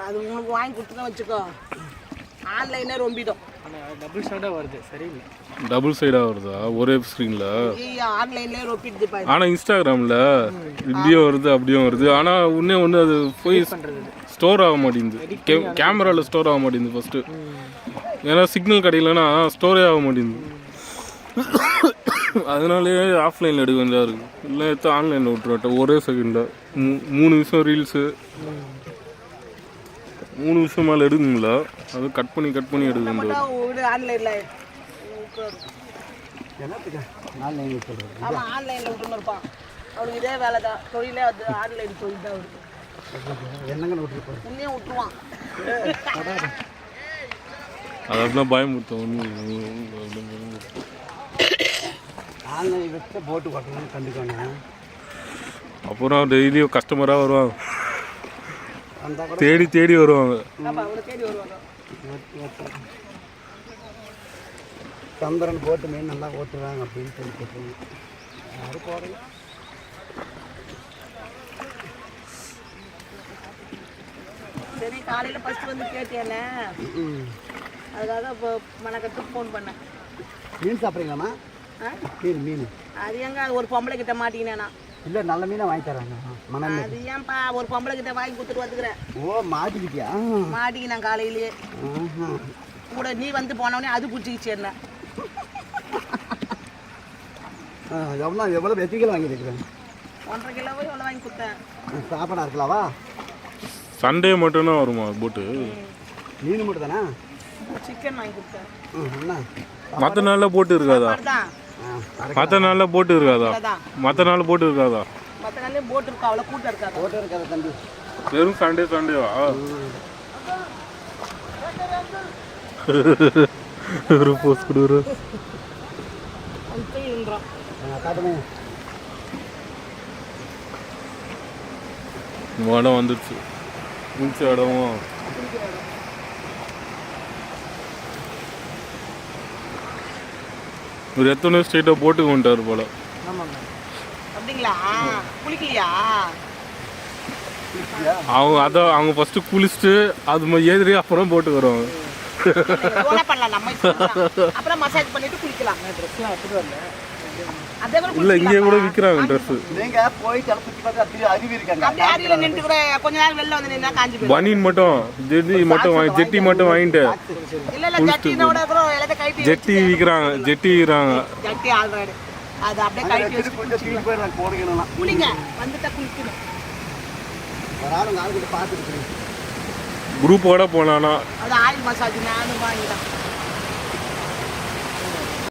அது உங்களுக்கு வாங்கி கொடுத்துதான் வச்சுக்கோ. ஆன்லைனே ரொம்பிடும். டபுள் சைடாக வருது, சரியில்லை. டபுள் சைடாக வருதா ஒரே ஸ்க்ரீனில்? ஆன்லைன்லேயே ரொப்பிடுது. ஆனால் இன்ஸ்டாகிராமில் இப்படியும் வருது அப்படியும் வருது. ஆனால் ஒன்று அது போய் ஸ்டோர் ஆக மாட்டேங்குது. கேமராவில் ஸ்டோர் ஆக மாட்டேங்குது ஃபஸ்ட்டு. ஏன்னா சிக்னல் கிடைக்கலன்னா ஸ்டோரே ஆக மாட்டேங்குது. அதனாலேயே ஆஃப்லைனில் எடுக்க வேண்டியதாக இருக்குது. இல்லை எடுத்து ஆன்லைனில் விட்டுருவாட்டம் ஒரே செகண்டில் 3 நிமிஷம் ரீல்ஸு 3 நிமிஷம் மேலே எடுக்குங்களா? அது கட் பண்ணி எடுக்க வேண்டியது. ஆன்லைனில் ஆன்லைனில் ஆன்லைனில் விட்டுருப்பான். அவனுக்கு இதே வேலை தான், தொழிலே அது ஆன்லைன் தொழில் தான் வருது. என்னங்க விட்டுருப்பான், உன்னையும் விட்டுருவான். அதான் பயமுறுத்தோம். ஆன்லைன் வச்சு போட்டு கொட்டணும்னு கண்டுக்கணும். அப்புறம் டெய்லியும் கஸ்டமராக வருவாங்க, தேடி வருவாங்க. சந்திரன் போட்டு மீன் நல்லா ஓட்டுறாங்க அப்படின்னு சொல்லி போட்டுருவாங்க. யாரும் போடல. சரி, காலையில் ஃபஸ்ட்டு வந்து கேட்டேனே, அதுக்காக இப்போ மனக்கட்டு ஃபோன் பண்ணேன். மீன் சாப்பிட்றீங்களாம்மா? மீன் அது எங்க ஒரு பொம்பளை கிட்ட மாட்டிக்கினேண்ணா. இல்லை, நல்ல மீனை வாங்கி தராங்க. அது ஏன்ப்பா ஒரு பொம்பளை கிட்ட வாங்கி கொடுத்துட்டு வந்துக்கிறேன். ஓ, மாட்டிக்கிட்டியா? மாட்டிக்கினேன் காலையிலேயே. கூட நீ வந்து போனோடனே அது பிடிச்சிக்கிச்சு என்ன. எவ்வளோ எத்தனை கிலோ வாங்கியிருக்கிறேன்? 1.5 கிலோவோ எவ்வளோ வாங்கி கொடுத்தேன். சாப்பாடா இருக்கலாவா? சண்டே மட்டும்தான் வருமா போட்டு? மீன் மட்டும் தானே? சிக்கன் வாங்கி கொடுத்தேன். என்ன மற்ற நாளில் போட்டு இருக்காதா? மற்ற நாளில் போட்டு இருக்காதா? மற்ற நாள் போட்டு இருக்காதா? மற்ற நாளே போட்டு இருக்கா, அவ்வளோ கூட்டம் இருக்காது. போட்டு இருக்காத தம்பி. வெறும் சண்டேவா? ஒரு போஸ்ட் கொடுக்குற இடம் வந்துடுச்சு. மிச்ச இடமும் ஒரு எத்தனை ஸ்ட்ரெயிட்டாக போட்டுக்கு வந்துட்டார் போல. அப்படிங்களா? குளிக்கலையா? அவங்க ஃபர்ஸ்ட் குளிச்சுட்டு அது ஏறி அப்புறம் போட்டு வருவாங்க. அப்புறம் மசாஜ் பண்ணிட்டு குளிக்கலாம். இல்ல இங்கே கூட விற்கிறாங்க ட்ரெஸ். நீங்க போய் சுத்தி பார்த்து அருவி இருக்காங்க. அப்படியே அருவில நின்று கூட கொஞ்ச நேரம் வெளில வந்து நின்னா காஞ்சி போயிடும். பனியன் மட்டும் ஜெட்டி மட்டும் வாங்கிட்டு. இல்ல ஜெட்டினோட கூட எல்லாத்தையும் கைட்டி ஜெட்டி விற்கிறாங்க. ஜெட்டி ஆல்ரெடி அது அப்படியே கைட்டி வச்சு போடுங்கலாம். குளிங்க, வந்துட்டா குளிக்கணும். ஒரு ஆளு நாலு கிட்ட பார்த்துட்டு குரூப்போட போனானா அது ஆயில் மசாஜ் நானும் வாங்கிட்டேன்.